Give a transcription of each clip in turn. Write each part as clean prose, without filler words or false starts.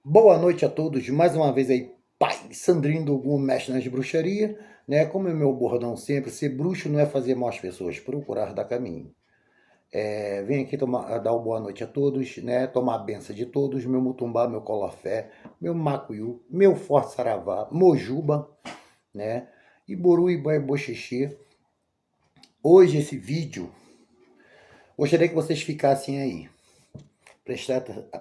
Boa noite a todos, mais uma vez aí, pai Sandrinho do Ogum, mestre nas bruxarias, né? Como é meu bordão sempre, ser bruxo não é fazer mal às pessoas, procurar dar caminho. Venho aqui dar uma boa noite a todos, né? Tomar a benção de todos, meu mutumbá, meu colafé, meu macuiu, meu forte saravá, mojuba, né? Iboru, Ibai, boxixi. Hoje esse vídeo, gostaria que vocês ficassem aí.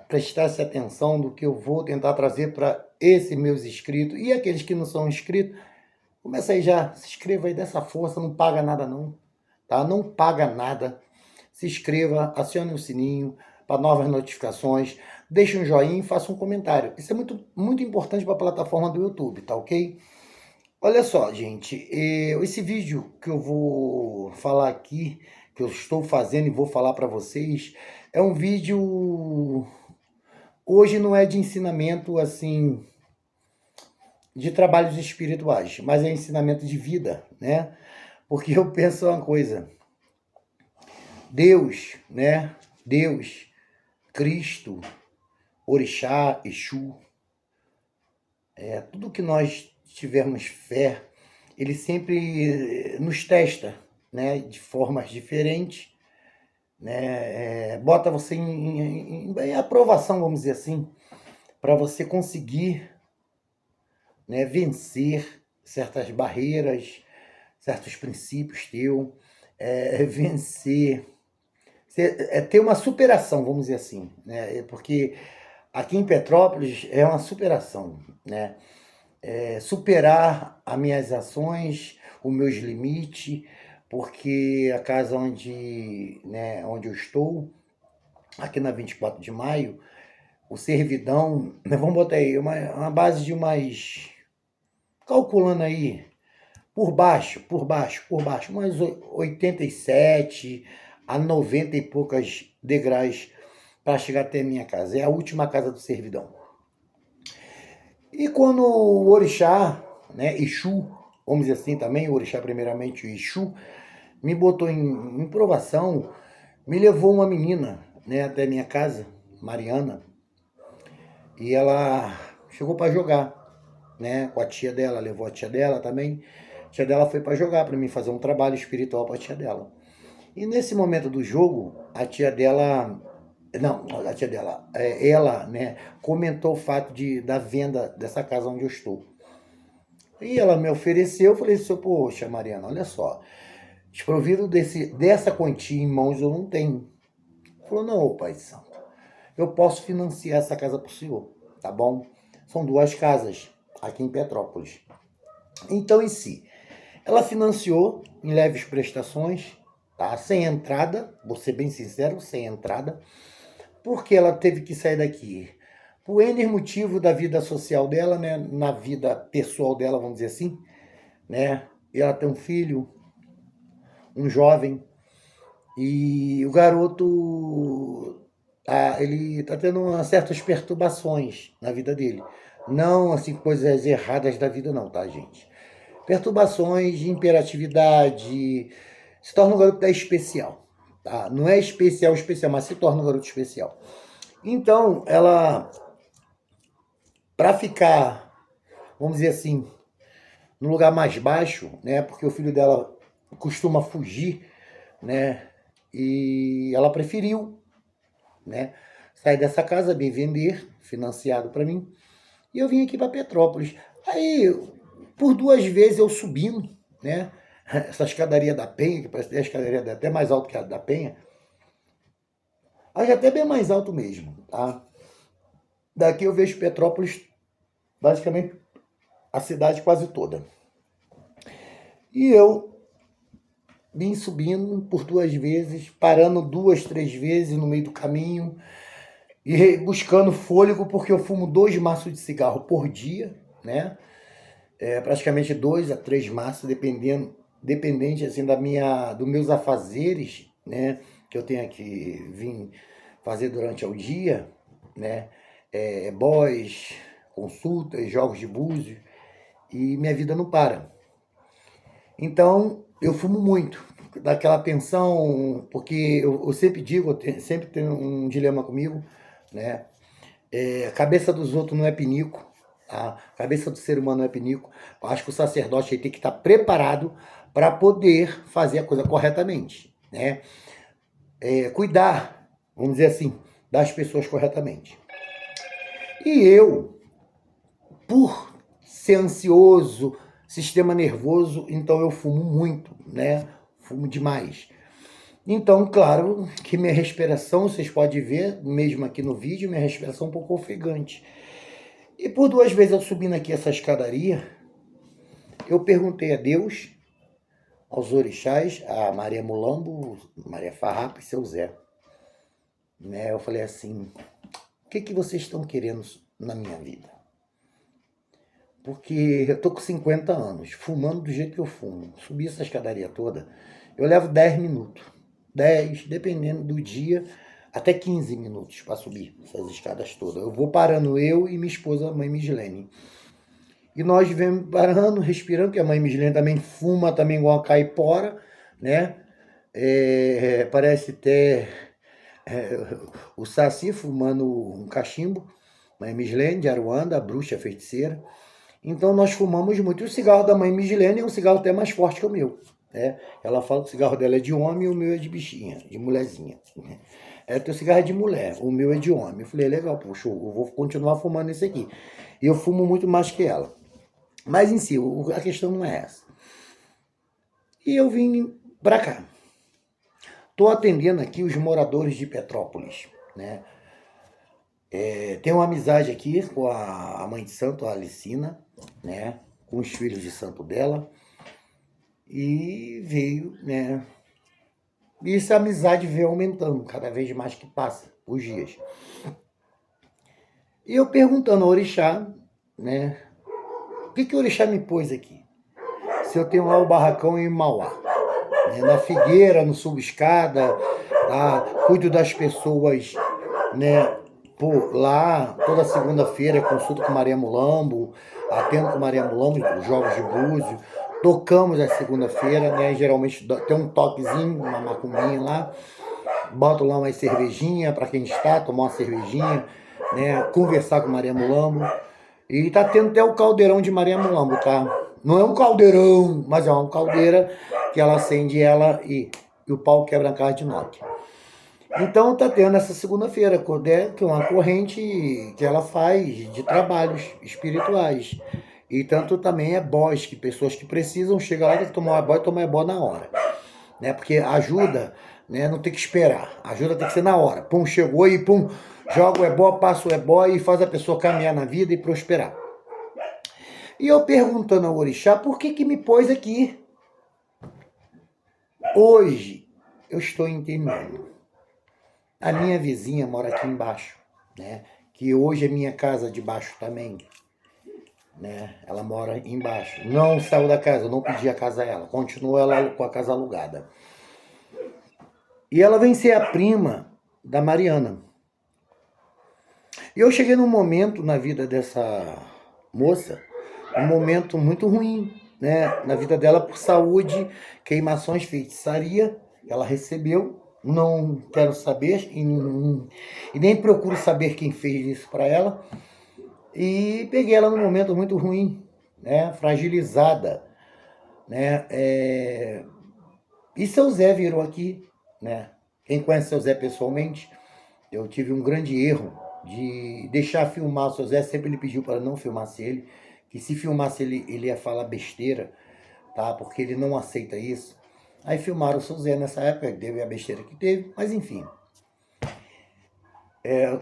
Prestasse atenção no que eu vou tentar trazer para esses meus inscritos e aqueles que não são inscritos. Começa aí já, se inscreva aí dessa força, não paga nada não, tá? Não paga nada. Se inscreva, acione o sininho para novas notificações, deixe um joinha e faça um comentário. Isso é muito, muito importante para a plataforma do YouTube, tá ok? Olha só, gente, esse vídeo que eu vou falar aqui, que eu estou fazendo e vou falar para vocês, é um vídeo. Hoje não é de ensinamento assim de trabalhos espirituais, mas é ensinamento de vida, né? Porque eu penso uma coisa, Deus, né? Deus, Cristo, Orixá, Exu, tudo que nós tivermos fé, ele sempre nos testa, né? De formas diferentes, né? Bota você em aprovação, vamos dizer assim, para você conseguir, né, vencer certas barreiras, certos princípios teus, vencer, ter uma superação, vamos dizer assim, né? Porque aqui em Petrópolis é uma superação, né? Superar as minhas ações, os meus limites, porque a casa onde, né, onde eu estou, aqui na 24 de maio, o servidão, né, vamos botar aí, uma base de umas, calculando aí, por baixo, umas 87 a 90 e poucas degraus para chegar até a minha casa. É a última casa do servidão. E quando o orixá, né, Exu, vamos dizer assim também, o orixá primeiramente, o Exu, me botou em provação, me levou uma menina, né, até a minha casa, Mariana, e ela chegou para jogar, né, com a tia dela, levou a tia dela também. A tia dela foi para jogar, para mim fazer um trabalho espiritual para a tia dela. E nesse momento do jogo, a tia dela, não, a tia dela, ela, né, comentou o fato da venda dessa casa onde eu estou. E ela me ofereceu, eu falei assim, poxa, Mariana, olha só, desprovido dessa quantia em mãos eu não tenho. Ela falou, não, Pai Santo, eu posso financiar essa casa para o senhor, tá bom? São duas casas aqui em Petrópolis. Então, em si, ela financiou em leves prestações, tá? Sem entrada, vou ser bem sincero, sem entrada, porque ela teve que sair daqui. Por N motivo da vida social dela, né? Na vida pessoal dela, vamos dizer assim, né? E ela tem um filho, um jovem, e o garoto, ele está tendo certas perturbações na vida dele. Não, assim, coisas erradas da vida não, tá, gente? Perturbações de imperatividade, se torna um garoto especial. Tá? Não é especial, mas se torna um garoto especial. Então, ela, para ficar, vamos dizer assim, no lugar mais baixo, né? Porque o filho dela costuma fugir, né? E ela preferiu, né, sair dessa casa, bem vender, financiado para mim. E eu vim aqui para Petrópolis. Aí, por duas vezes eu subindo, né? Essa escadaria da Penha, que parece que a escadaria até mais alta que a da Penha. Aí até bem mais alto mesmo, tá? Daqui eu vejo Petrópolis, basicamente a cidade quase toda. E eu vim subindo por duas vezes, parando duas, três vezes no meio do caminho e buscando fôlego, porque eu fumo 2 maços de cigarro por dia, né? Praticamente 2 a 3 maços, dependente assim dos meus afazeres, né? Que eu tenho que vir fazer durante o dia, né? Boys, consultas, jogos de búzios, e minha vida não para. Então, eu fumo muito, daquela tensão, porque eu sempre digo, sempre tenho um dilema comigo, né? A cabeça dos outros não é pinico. A cabeça do ser humano não é pinico. Eu acho que o sacerdote aí tem que estar preparado para poder fazer a coisa corretamente, né? Cuidar, vamos dizer assim, das pessoas corretamente. E eu, por ser ansioso, sistema nervoso, então eu fumo muito, né? Fumo demais. Então, claro que minha respiração, vocês podem ver, mesmo aqui no vídeo, minha respiração é um pouco ofegante. E por 2 vezes eu subindo aqui essa escadaria, eu perguntei a Deus, aos orixás, a Maria Mulambo, Maria Farrapa e seu Zé. Né? Eu falei assim, o que vocês estão querendo na minha vida? Porque eu tô com 50 anos, fumando do jeito que eu fumo. Subi essa escadaria toda, eu levo 10 minutos. 10, dependendo do dia, até 15 minutos para subir essas escadas todas. Eu vou parando, eu e minha esposa, a mãe Mislene. E nós vemos parando, respirando, porque a mãe Mislene também fuma, também igual a caipora, né? Parece até o Saci fumando um cachimbo, mãe Mislene de Aruanda, a bruxa feiticeira. Então nós fumamos muito. E o cigarro da mãe Mislene é um cigarro até mais forte que o meu. Né? Ela fala que o cigarro dela é de homem e o meu é de bichinha, de mulherzinha. Teu cigarro é de mulher, o meu é de homem. Eu falei, legal, poxa, eu vou continuar fumando esse aqui. E eu fumo muito mais que ela. Mas em si, a questão não é essa. E eu vim para cá. Estou atendendo aqui os moradores de Petrópolis, né? Tenho uma amizade aqui com a mãe de santo, a Alicina, né? Com os filhos de santo dela. E veio, né? E essa amizade veio aumentando cada vez mais que passa os dias. E eu perguntando ao orixá, né? O que o orixá me pôs aqui? Se eu tenho lá o barracão em Mauá, né, na Figueira, no Subescada, tá? Cuido das pessoas, né? Por lá, toda segunda-feira, consulto com Maria Mulambo, atendo com Maria Mulambo, jogos de búzio, tocamos a segunda-feira, né? Geralmente tem um toquezinho, uma macumbinha lá, boto lá uma cervejinha para quem está, tomar uma cervejinha, né? Conversar com Maria Mulambo. E tá tendo até o caldeirão de Maria Mulambo, tá? Não é um caldeirão, mas é uma caldeira que ela acende ela e o pau quebra a casa de Nokia. Então tá tendo essa segunda-feira, que é uma corrente que ela faz de trabalhos espirituais. E tanto também é boss, que pessoas que precisam chegam lá, tem que tomar uma toma ebó na hora. Né? Porque ajuda, né, não tem que esperar. Ajuda tem que ser na hora. Pum, chegou e pum, joga o ebó, passa o ebó e faz a pessoa caminhar na vida e prosperar. E eu perguntando ao orixá, por que me pôs aqui? Hoje eu estou entendendo. A minha vizinha mora aqui embaixo, né? Que hoje é minha casa de baixo também. Né? Ela mora embaixo. Não saiu da casa, eu não pedi a casa a ela. Continua ela com a casa alugada. E ela vem ser a prima da Mariana. E eu cheguei num momento na vida dessa moça, um momento muito ruim, né? Na vida dela por saúde, queimações, feitiçaria, ela recebeu. Não quero saber e nem procuro saber quem fez isso para ela. E peguei ela num momento muito ruim, né? Fragilizada, né? E seu Zé virou aqui, né? Quem conhece seu Zé pessoalmente, eu tive um grande erro de deixar filmar o seu Zé. Sempre ele pediu para não filmasse ele, que se filmasse ele ia falar besteira, tá? Porque ele não aceita isso. Aí filmaram o seu Zé nessa época, teve a besteira que teve, mas enfim.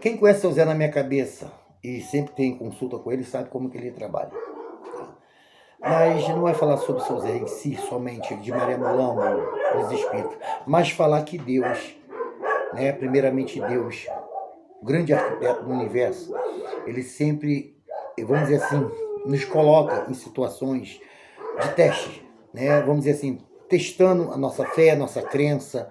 Quem conhece o seu Zé na minha cabeça e sempre tem consulta com ele, sabe como que ele trabalha. Mas não é falar sobre o seu Zé em si, somente de Maria Mulambo, os espíritos, mas falar que Deus, né, primeiramente Deus, o grande arquiteto do universo, ele sempre, vamos dizer assim, nos coloca em situações de teste, né? Vamos dizer assim, testando a nossa fé, a nossa crença,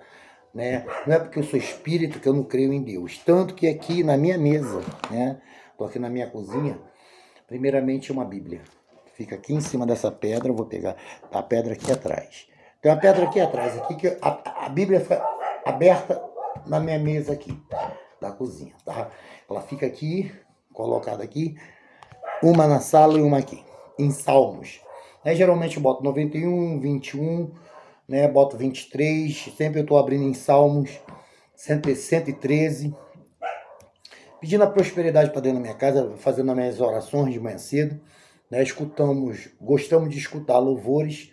né? Não é porque eu sou espírito que eu não creio em Deus. Tanto que aqui na minha mesa, né? Estou aqui na minha cozinha, primeiramente uma Bíblia. Fica aqui em cima dessa pedra, eu vou pegar a pedra aqui atrás. Tem uma pedra aqui atrás, aqui que a Bíblia fica aberta na minha mesa aqui, da cozinha, tá? Ela fica aqui colocadas aqui, uma na sala e uma aqui, em salmos. Geralmente eu boto 91, 21, né? Boto 23, sempre eu estou abrindo em salmos, 113, pedindo a prosperidade para dentro da minha casa, fazendo as minhas orações de manhã cedo, né? Gostamos de escutar louvores,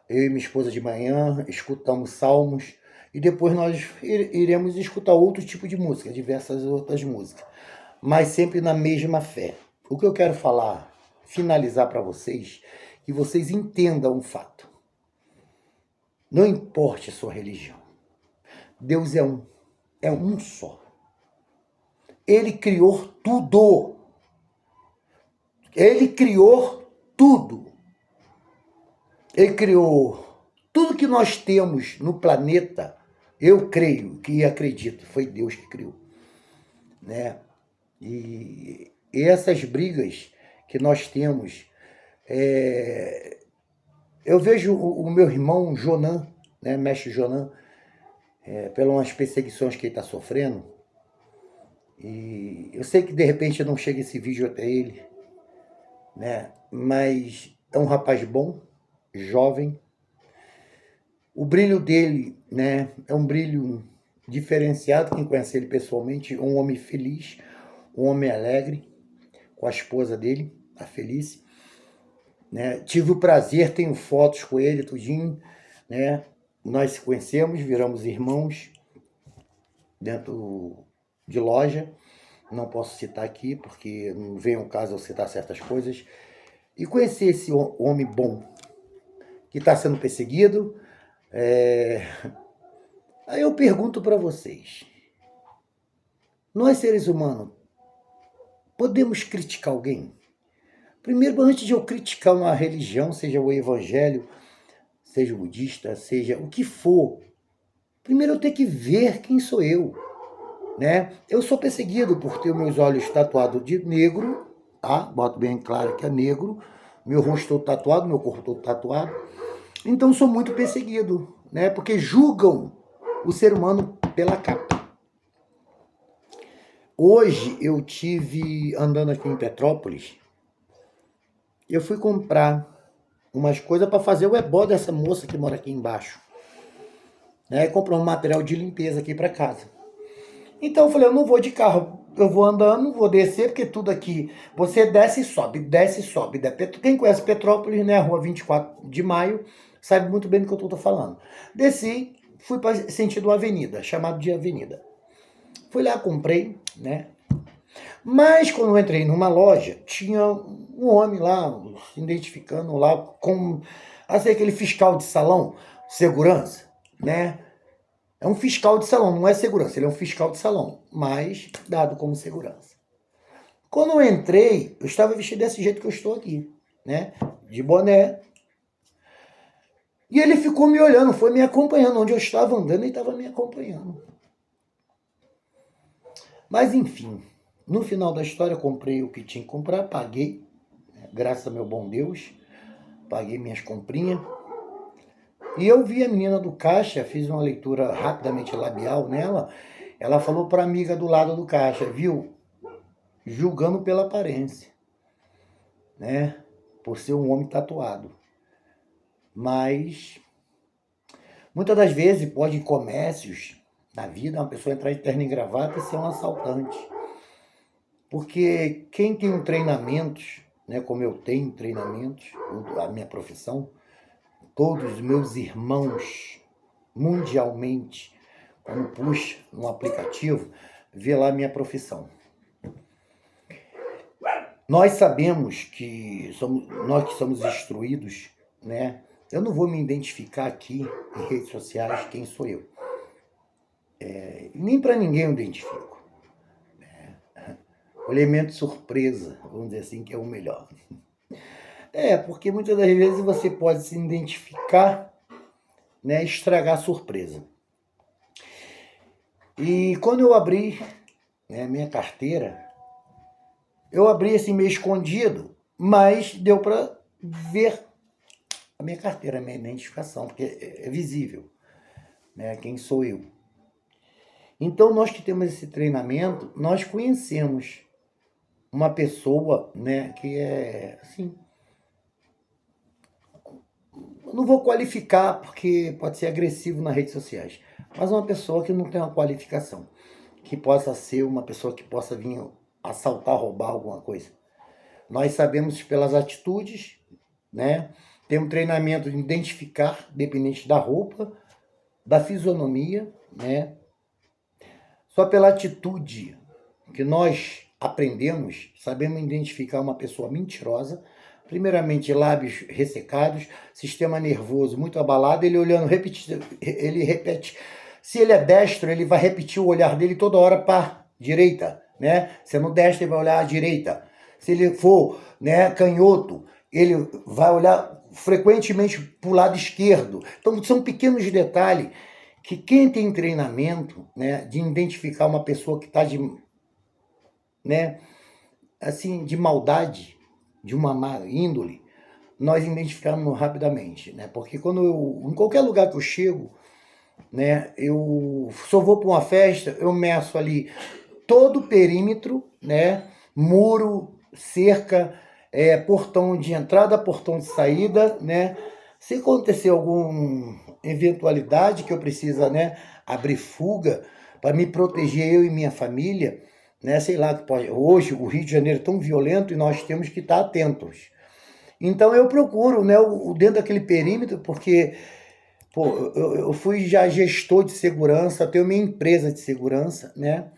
eu e minha esposa de manhã, escutamos salmos, e depois nós iremos escutar outro tipo de música, diversas outras músicas, mas sempre na mesma fé. O que eu quero falar, finalizar para vocês, que vocês entendam um fato. Não importa a sua religião, Deus é um só. Ele criou tudo. Ele criou tudo. Ele criou tudo que nós temos no planeta. Eu creio que acredito, foi Deus que criou, né? E essas brigas que nós temos, eu vejo o meu irmão Jonan, né, mestre Jonan, pelas perseguições que ele está sofrendo, e eu sei que de repente não chega esse vídeo até ele, né, mas é um rapaz bom, jovem. O brilho dele, né, é um brilho diferenciado. Quem conhece ele pessoalmente, é um homem feliz, um homem alegre, com a esposa dele, a Felice, né? Tive o prazer, tenho fotos com ele, tudinho, né? Nós se conhecemos, viramos irmãos dentro de loja. Não posso citar aqui, porque não vem ao caso eu citar certas coisas. E conhecer esse homem bom, que está sendo perseguido. Aí eu pergunto para vocês, nós seres humanos, podemos criticar alguém? Primeiro, antes de eu criticar uma religião, seja o evangelho, seja o budista, seja o que for, primeiro eu tenho que ver quem sou eu, né? Eu sou perseguido por ter meus olhos tatuados de negro, tá? Boto bem claro que é negro, meu rosto todo tatuado, meu corpo todo tatuado. Então sou muito perseguido, né? Porque julgam o ser humano pela capa. Hoje eu tive andando aqui em Petrópolis, eu fui comprar umas coisas para fazer o ebó dessa moça que mora aqui embaixo, né? Comprou um material de limpeza aqui para casa. Então eu falei, eu não vou de carro, eu vou andando, vou descer, porque tudo aqui, você desce e sobe, desce e sobe. Quem conhece Petrópolis, né, rua 24 de maio, sabe muito bem do que eu estou falando. Desci, fui para sentido avenida, chamado de avenida. Fui lá, comprei, né? Mas quando eu entrei numa loja, tinha um homem lá, se identificando lá, com assim, aquele fiscal de salão, segurança, né? É um fiscal de salão, não é segurança, ele é um fiscal de salão, mas dado como segurança. Quando eu entrei, eu estava vestido desse jeito que eu estou aqui, né? De boné. E ele ficou me olhando, foi me acompanhando. Onde eu estava andando, ele estava me acompanhando. Mas enfim, no final da história, eu comprei o que tinha que comprar, paguei, né? Graças a meu bom Deus, paguei minhas comprinhas. E eu vi a menina do caixa, fiz uma leitura rapidamente labial nela. Ela falou para a amiga do lado do caixa, viu? Julgando pela aparência, né? Por ser um homem tatuado. Mas, muitas das vezes, pode em comércios, na vida, uma pessoa entrar de terno e gravata e ser um assaltante. Porque quem tem um treinamento, né, como eu tenho treinamentos, a minha profissão, todos os meus irmãos, mundialmente, quando puxa no aplicativo, vê lá a minha profissão. Nós sabemos que nós que somos instruídos, né? Eu não vou me identificar aqui em redes sociais quem sou eu. Nem para ninguém eu identifico. O elemento surpresa, vamos dizer assim, que é o melhor. Porque muitas das vezes você pode se identificar, né, estragar a surpresa. E quando eu abri, né, minha carteira, eu abri assim meio escondido, mas deu para ver a minha carteira, a minha identificação, porque é visível, né, quem sou eu. Então nós que temos esse treinamento, nós conhecemos uma pessoa, né, que é assim, eu não vou qualificar porque pode ser agressivo nas redes sociais, mas uma pessoa que não tem uma qualificação, que possa ser uma pessoa que possa vir assaltar, roubar alguma coisa. Nós sabemos pelas atitudes, né? Tem um treinamento de identificar, dependente da roupa, da fisionomia, né? Só pela atitude que nós aprendemos, sabemos identificar uma pessoa mentirosa. Primeiramente, lábios ressecados, sistema nervoso muito abalado, ele olhando, ele repete. Se ele é destro, ele vai repetir o olhar dele toda hora para a direita, né? Sendo destro, ele vai olhar à direita. Se ele for, né, canhoto, ele vai olhar frequentemente para o lado esquerdo. Então, são pequenos detalhes que quem tem treinamento, né, de identificar uma pessoa que está de, né, assim, de maldade, de uma má índole, nós identificamos rapidamente, né? Porque quando em qualquer lugar que eu chego, né, eu só vou para uma festa, eu meço ali todo o perímetro, né, muro, cerca, portão de entrada, portão de saída, né? Se acontecer alguma eventualidade que eu precisa, né, abrir fuga para me proteger eu e minha família, né? Sei lá, que pode, hoje o Rio de Janeiro é tão violento e nós temos que estar atentos. Então eu procuro, né, dentro daquele perímetro, porque pô, eu fui já gestor de segurança, tenho minha empresa de segurança, né?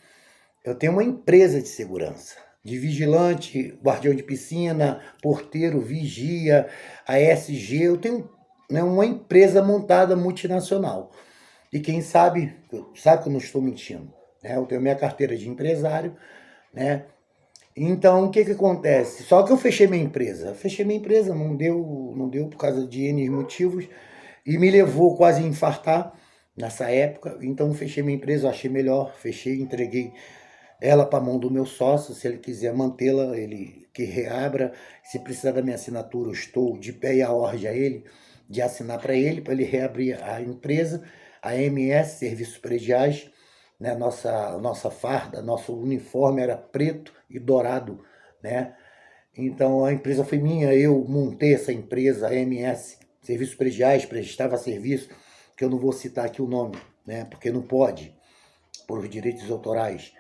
Eu tenho uma empresa de segurança, de vigilante, guardião de piscina, porteiro, vigia, ASG. Eu tenho, né, uma empresa montada multinacional. E quem sabe que eu não estou mentindo. Né? Eu tenho minha carteira de empresário, né? Então, o que que acontece? Só que eu fechei minha empresa. Fechei minha empresa, não deu por causa de N motivos, e me levou quase a infartar nessa época. Então, fechei minha empresa, eu achei melhor, fechei, entreguei ela para a mão do meu sócio. Se ele quiser mantê-la, ele que reabra. Se precisar da minha assinatura, eu estou de pé e a ordem a ele de assinar para ele reabrir a empresa, a MS, Serviços Prediais, né? Nossa farda, nosso uniforme era preto e dourado, né? Então a empresa foi minha, eu montei essa empresa, a MS, Serviços Prediais, prestava serviço, que eu não vou citar aqui o nome, né? Porque não pode, por direitos autorais.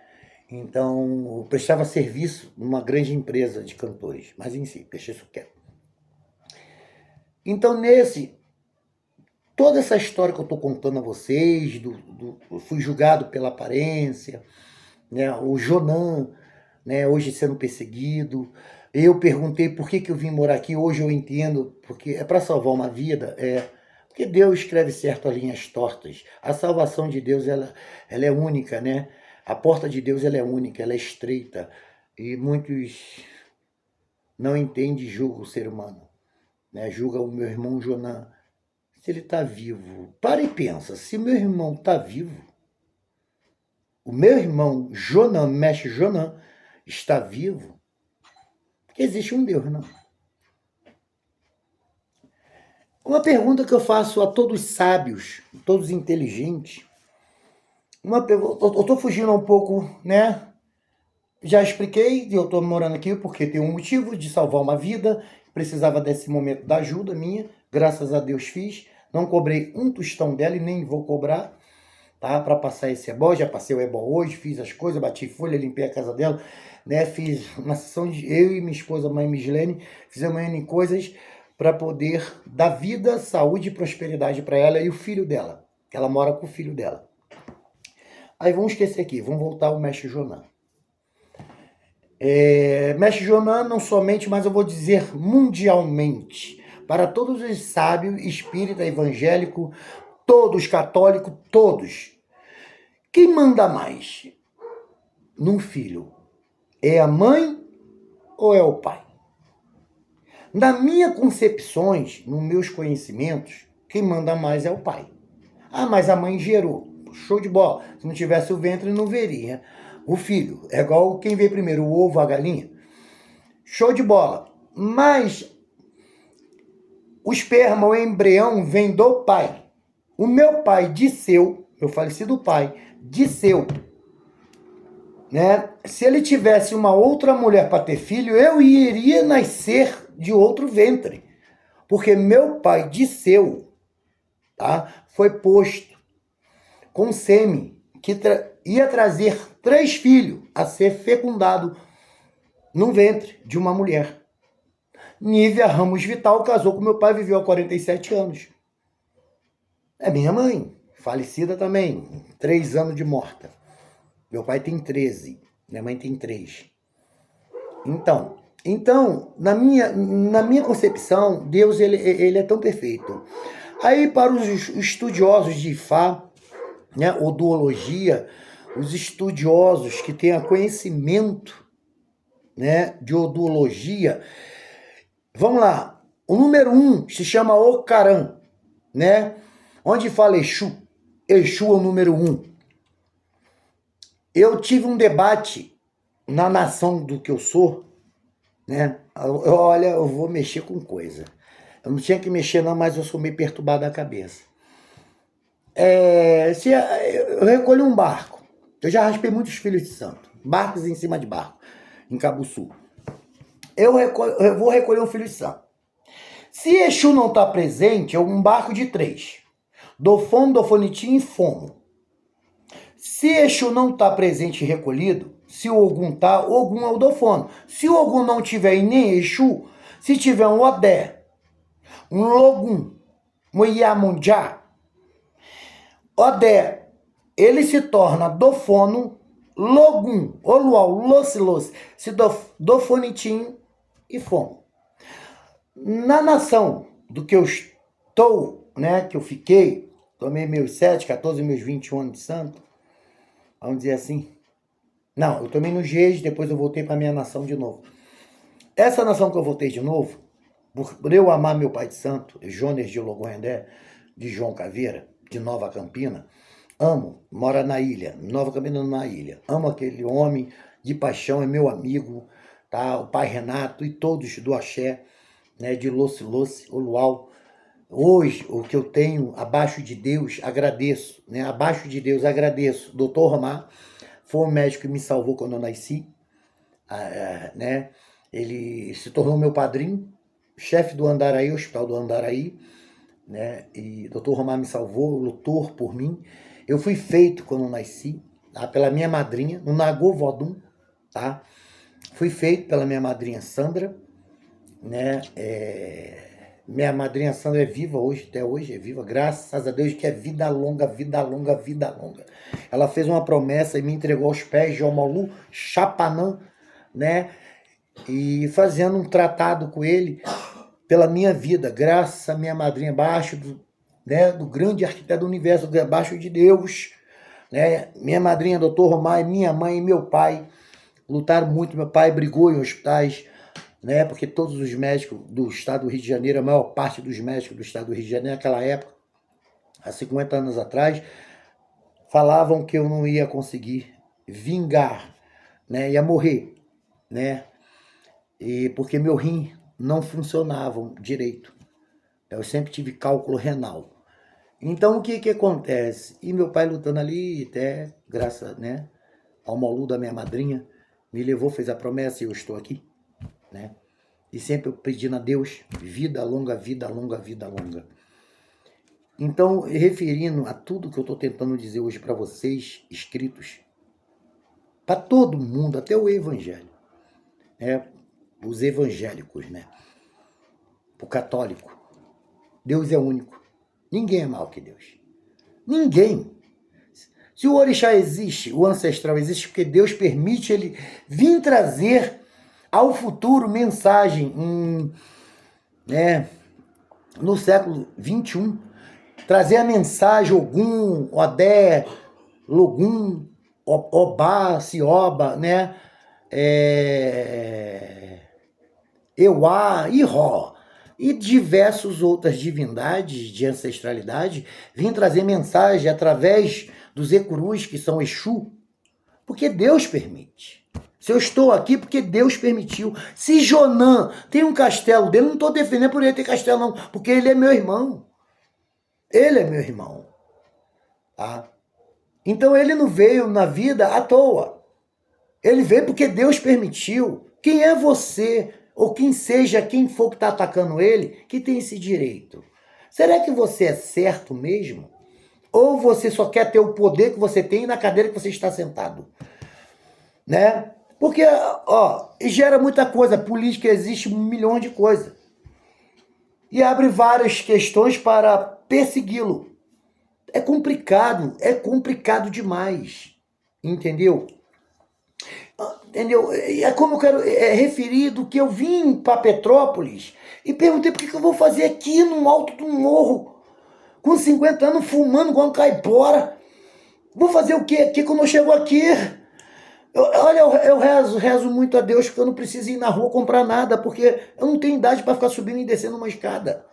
Então, eu prestava serviço numa grande empresa de cantores, mas em si, deixa isso quieto. Então, toda essa história que eu estou contando a vocês, eu fui julgado pela aparência, né, o Jonan, né, hoje sendo perseguido, eu perguntei por que eu vim morar aqui, hoje eu entendo, porque é para salvar uma vida, porque Deus escreve certo as linhas tortas, a salvação de Deus, ela é única, né? A porta de Deus ela é única, ela é estreita, e muitos não entendem e julgam o ser humano, né? Julga o meu irmão Jonan, se ele está vivo. Para e pensa, se meu irmão está vivo, o meu irmão Jonan, mestre Jonan, está vivo, porque existe um Deus, não? Uma pergunta que eu faço a todos sábios, todos inteligentes, eu estou fugindo um pouco, né? Já expliquei, eu estou morando aqui porque tem um motivo de salvar uma vida, precisava desse momento da ajuda minha, graças a Deus fiz, não cobrei um tostão dela e nem vou cobrar, tá? Para passar esse ebó, já passei o ebó hoje, fiz as coisas, bati folha, limpei a casa dela, né? Fiz uma sessão de eu e minha esposa, mãe Mislene, fizemos N coisas para poder dar vida, saúde e prosperidade para ela e o filho dela, que ela mora com o filho dela. Aí vamos esquecer aqui, vamos voltar ao mestre Jonan. Mestre Jonan, não somente, mas eu vou dizer mundialmente, para todos os sábios, espírita, evangélico, todos católicos, todos. Quem manda mais num filho? É a mãe ou é o pai? Na minha concepções, nos meus conhecimentos, quem manda mais é o pai. Ah, mas a mãe gerou. Show de bola. Se não tivesse o ventre, não veria o filho. É igual quem vê primeiro, o ovo, a galinha. Show de bola. Mas o esperma, o embrião, vem do pai. O meu pai, Disseu, meu falecido pai, Disseu, né? Se ele tivesse uma outra mulher para ter filho, eu iria nascer de outro ventre. Porque meu pai disseu, tá? Foi posto com sêmen que ia trazer 3 filhos a ser fecundado no ventre de uma mulher. Nívia Ramos Vital casou com meu pai, viveu há 47 anos. É minha mãe, falecida também, 3 anos de morta. Meu pai tem 13, minha mãe tem 3. Então na minha concepção, Deus ele é tão perfeito. Aí para os estudiosos de Ifá, né, odoologia, os estudiosos que tenham conhecimento, né, de odoologia, vamos lá, o número 1 se chama Ocaran, né, onde fala Exu. Exu é o número 1. Eu tive um debate na nação do que eu sou, né? Olha, eu vou mexer com coisa. Eu não tinha que mexer não, mas eu sou meio perturbado da cabeça. Eu recolhi um barco. Eu já raspei muitos filhos de santo. Barcos em cima de barco, em Cabo Sul. Eu vou recolher um filho de santo. Se Exu não está presente, é um barco de 3. Dofono, Dofonitim e Fomo. Se Exu não está presente e recolhido, se o Ogum tá, o Ogum é o Dofono. Se o Ogum não tiver e nem Exu, se tiver um Odé, um Logum, um Iamunjá, Odé, ele se torna Dofono, Logum, Olual, Locilos, se Dofonitim e Fomo. Na nação do que eu estou, né, que eu fiquei, tomei meus 7, 14, meus 21 anos de santo, vamos dizer assim. Não, eu tomei no GES, depois eu voltei para minha nação de novo. Essa nação que eu voltei de novo, por eu amar meu pai de santo, Jones de Logoendé, de João Caveira, de Nova Campina, amo, mora na ilha, Nova Campina na ilha, amo aquele homem de paixão, é meu amigo, tá? O pai Renato e todos do Axé, né, de Loce, Olual. Hoje, o que eu tenho abaixo de Deus, agradeço, né? Abaixo de Deus, agradeço. Doutor Romar foi um médico que me salvou quando eu nasci, né? Ele se tornou meu padrinho, chefe do Andaraí, Hospital do Andaraí, né? E doutor Romar me salvou, lutou por mim. Eu fui feito quando eu nasci, tá? Pela minha madrinha, no Nagô Vodum, tá? Fui feito pela minha madrinha Sandra, né? Minha madrinha Sandra é viva hoje, até hoje é viva, graças a Deus, que é vida longa, vida longa, vida longa. Ela fez uma promessa e me entregou aos pés de Omolu Chapanã, né? E fazendo um tratado com ele pela minha vida, graças a minha madrinha, abaixo do, né, do grande arquiteto do universo, abaixo de Deus, né? Minha madrinha, doutor Romar, minha mãe e meu pai lutaram muito, meu pai brigou em hospitais, né? Porque todos os médicos do estado do Rio de Janeiro, a maior parte dos médicos do estado do Rio de Janeiro, naquela época, há 50 anos atrás, falavam que eu não ia conseguir vingar, né? Ia morrer, né? E porque meu rim não funcionava direito. Eu sempre tive cálculo renal. Então o que acontece? E meu pai lutando ali, até graças, né, ao Molu da minha madrinha, me levou, fez a promessa e eu estou aqui, né? E sempre pedindo a Deus vida longa, vida longa, vida longa. Então, referindo a tudo que eu estou tentando dizer hoje para vocês, escritos, para todo mundo, até o evangelho, né? Os evangélicos, né? O católico, Deus é único. Ninguém é maior que Deus. Ninguém. Se o orixá existe, o ancestral existe, porque Deus permite ele vir trazer ao futuro mensagem, né, no século 21, trazer a mensagem Ogum, Odé, Logum, Obá, Cioba, né, Euá, Iró, e diversas outras divindades de ancestralidade, vim trazer mensagem através dos Ecurus, que são Exu, porque Deus permite. Se eu estou aqui, porque Deus permitiu. Se Jonã tem um castelo dele, não estou defendendo por ele ter castelo, não, porque ele é meu irmão. Ele é meu irmão. Tá? Então ele não veio na vida à toa. Ele veio porque Deus permitiu. Quem é você, ou quem seja, quem for que está atacando ele, que tem esse direito? Será que você é certo mesmo? Ou você só quer ter o poder que você tem na cadeira que você está sentado? Né? Porque, ó, gera muita coisa. Política existe milhões de coisas. E abre várias questões para persegui-lo. É complicado demais. Entendeu? Entendeu? É como eu quero referir do que eu vim para Petrópolis e perguntei por que eu vou fazer aqui no alto do morro, com 50 anos, fumando igual um caipora. Vou fazer o quê aqui quando eu chego aqui? Olha, eu rezo muito a Deus que eu não preciso ir na rua comprar nada, porque eu não tenho idade para ficar subindo e descendo uma escada.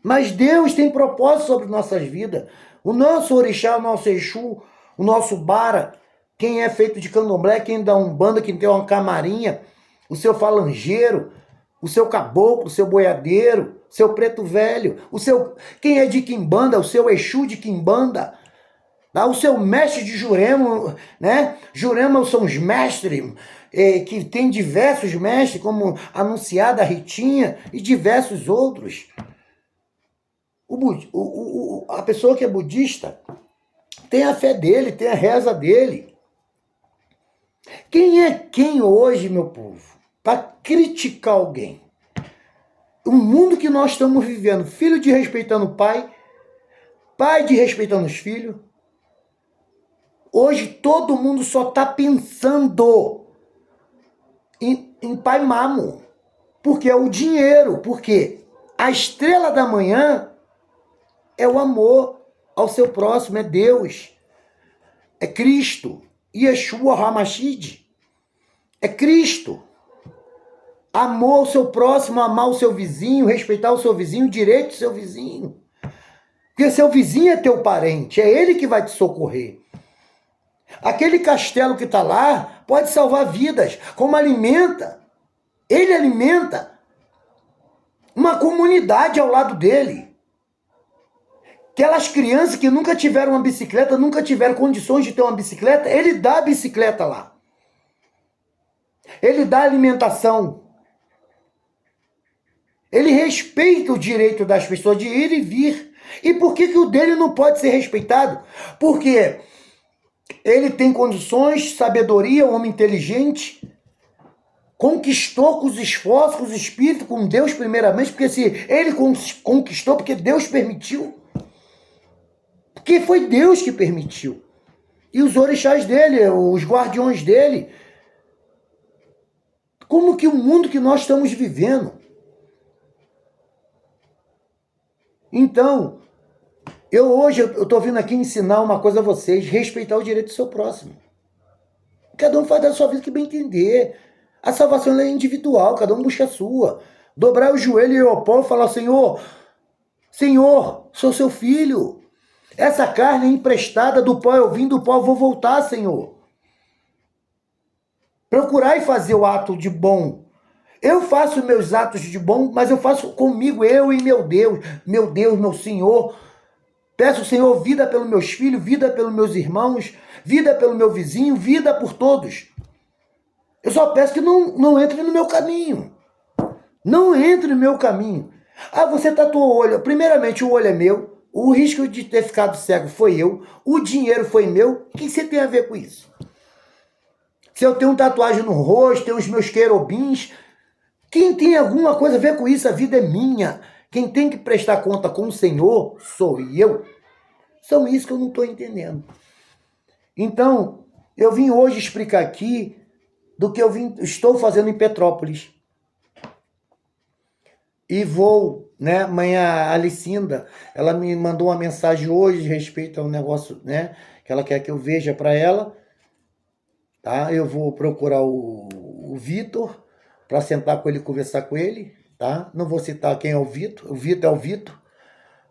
Mas Deus tem propósito sobre nossas vidas. O nosso orixá, o nosso Exu, o nosso bara, quem é feito de candomblé, quem dá umbanda, quem tem uma camarinha, o seu falangeiro, o seu caboclo, o seu boiadeiro, o seu preto velho, quem é de quimbanda, o seu Exu de quimbanda, tá? O seu mestre de Jurema, né? Jurema são os mestres, que tem diversos mestres, como Anunciada, Ritinha e diversos outros. A pessoa que é budista tem a fé dele, tem a reza dele. Quem é quem hoje, meu povo, para criticar alguém? O mundo que nós estamos vivendo, filho de respeitando o pai, pai de respeitando os filhos. Hoje todo mundo só está pensando em pai mamo, porque é o dinheiro, porque a estrela da manhã é o amor ao seu próximo, é Deus, é Cristo, Yeshua HaMashiach, é Cristo. Amor ao seu próximo, amar o seu vizinho, respeitar o seu vizinho, o direito do seu vizinho. Porque seu vizinho é teu parente, é ele que vai te socorrer. Aquele castelo que está lá pode salvar vidas, como alimenta. Ele alimenta uma comunidade ao lado dele. Aquelas crianças que nunca tiveram uma bicicleta, nunca tiveram condições de ter uma bicicleta, ele dá a bicicleta lá. Ele dá alimentação. Ele respeita o direito das pessoas de ir e vir. E por que o dele não pode ser respeitado? Porque ele tem condições, sabedoria, um homem inteligente, conquistou com os esforços, com os espíritos, com Deus primeiramente, porque se ele conquistou, porque Deus permitiu. Porque foi Deus que permitiu. E os orixás dele, os guardiões dele. Como que o mundo que nós estamos vivendo? Então, hoje eu estou vindo aqui ensinar uma coisa a vocês, respeitar o direito do seu próximo. Cada um faz da sua vida que bem entender. A salvação é individual, cada um busca a sua. Dobrar o joelho e o pó e falar, Senhor, sou seu filho. Essa carne é emprestada, do pó eu vim, do pó eu vou voltar, Senhor. Procurar e fazer o ato de bom. Eu faço meus atos de bom, mas eu faço comigo, eu e meu Deus, meu Senhor. Peço, Senhor, vida pelos meus filhos, vida pelos meus irmãos, vida pelo meu vizinho, vida por todos. Eu só peço que não entre no meu caminho. Não entre no meu caminho. Ah, você tatuou o olho. Primeiramente, o olho é meu. O risco de ter ficado cego foi eu. O dinheiro foi meu. O que você tem a ver com isso? Se eu tenho tatuagem no rosto, tenho os meus querubins, quem tem alguma coisa a ver com isso? A vida é minha. Quem tem que prestar conta com o Senhor sou eu. São isso que eu não estou entendendo. Então, eu vim hoje explicar aqui do que estou fazendo em Petrópolis. E vou, né? Amanhã a Alicinda, ela me mandou uma mensagem hoje a respeito ao negócio, né? Que ela quer que eu veja para ela. Tá? Eu vou procurar o Vitor para sentar com ele e conversar com ele. Tá? Não vou citar quem é o Vitor. O Vitor é o Vitor.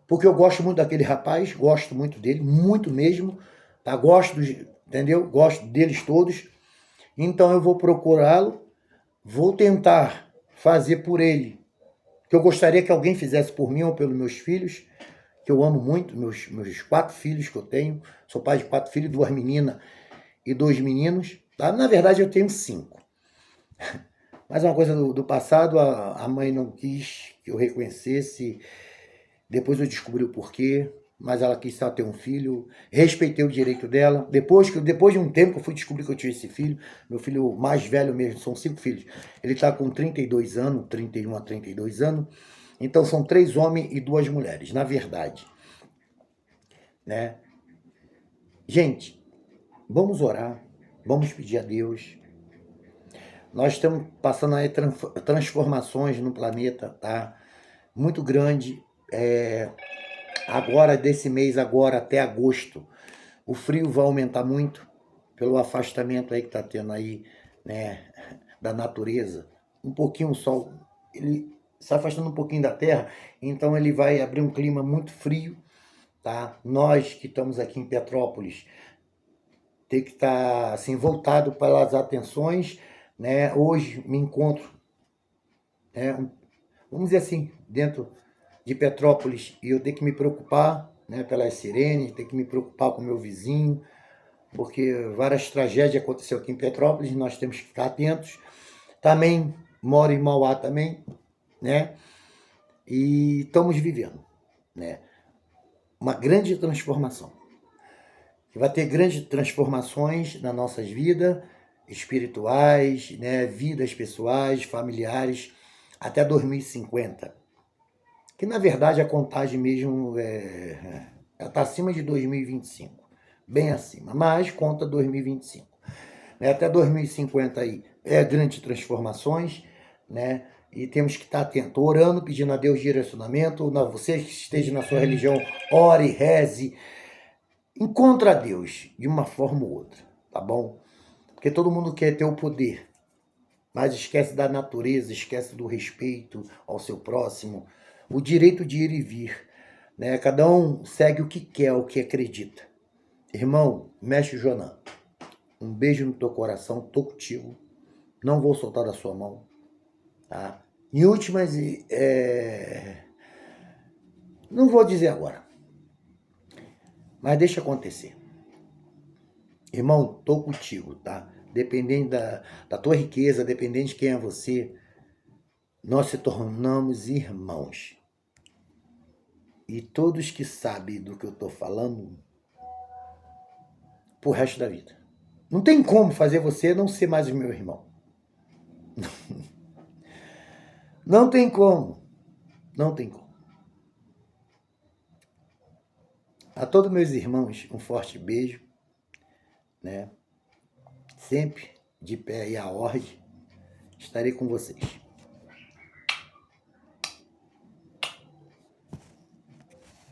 Porque eu gosto muito daquele rapaz. Gosto muito dele. Muito mesmo. Tá? Entendeu? Gosto deles todos. Então eu vou procurá-lo. Vou tentar fazer por ele que eu gostaria que alguém fizesse por mim ou pelos meus filhos, que eu amo muito, meus 4 filhos que eu tenho. Sou pai de 4 filhos, 2 meninas e 2 meninos. Tá? Na verdade, eu tenho 5. Mas uma coisa do passado, a mãe não quis que eu reconhecesse. Depois eu descobri o porquê, mas ela quis só ter um filho. Respeitei o direito dela. Depois de um tempo que eu fui descobrir que eu tinha esse filho, meu filho mais velho mesmo, são 5 filhos. Ele está com 32 anos, 31 a 32 anos. Então são 3 homens e 2 mulheres, na verdade. Né? Gente, vamos orar, vamos pedir a Deus. Nós estamos passando aí transformações no planeta, tá? Muito grande. Agora, desse mês agora até agosto, o frio vai aumentar muito pelo afastamento aí que está tendo aí, né, da natureza. Um pouquinho o sol, ele se afastando um pouquinho da terra, então ele vai abrir um clima muito frio, tá? Nós que estamos aqui em Petrópolis, tem que estar assim voltado para as atenções, né? Hoje me encontro, né, vamos dizer assim, dentro de Petrópolis, e eu tenho que me preocupar, né, pelas sirenes, tenho que me preocupar com o meu vizinho, porque várias tragédias aconteceram aqui em Petrópolis, nós temos que ficar atentos. Também moro em Mauá também, né? E estamos vivendo, né, uma grande transformação. Vai ter grandes transformações nas nossas vidas espirituais, né, vidas pessoais, familiares, até 2050. Que na verdade a contagem mesmo está acima de 2025, bem acima, mas conta 2025. Né? Até 2050 aí grandes transformações, né? E temos que estar atento, orando, pedindo a Deus direcionamento. Você que esteja na sua religião, ore, reze, encontra Deus de uma forma ou outra, tá bom? Porque todo mundo quer ter o poder, mas esquece da natureza, esquece do respeito ao seu próximo, o direito de ir e vir, né? Cada um segue o que quer, o que acredita. Irmão, mestre Jonan, um beijo no teu coração, tô contigo, não vou soltar da sua mão, tá? Em últimas, não vou dizer agora, mas deixa acontecer. Irmão, tô contigo, tá? Dependendo da tua riqueza, dependendo de quem é você, nós se tornamos irmãos. E todos que sabem do que eu tô falando, pro resto da vida. Não tem como fazer você não ser mais o meu irmão. Não tem como. Não tem como. A todos meus irmãos, um forte beijo, né? Sempre de pé e a ordem, estarei com vocês.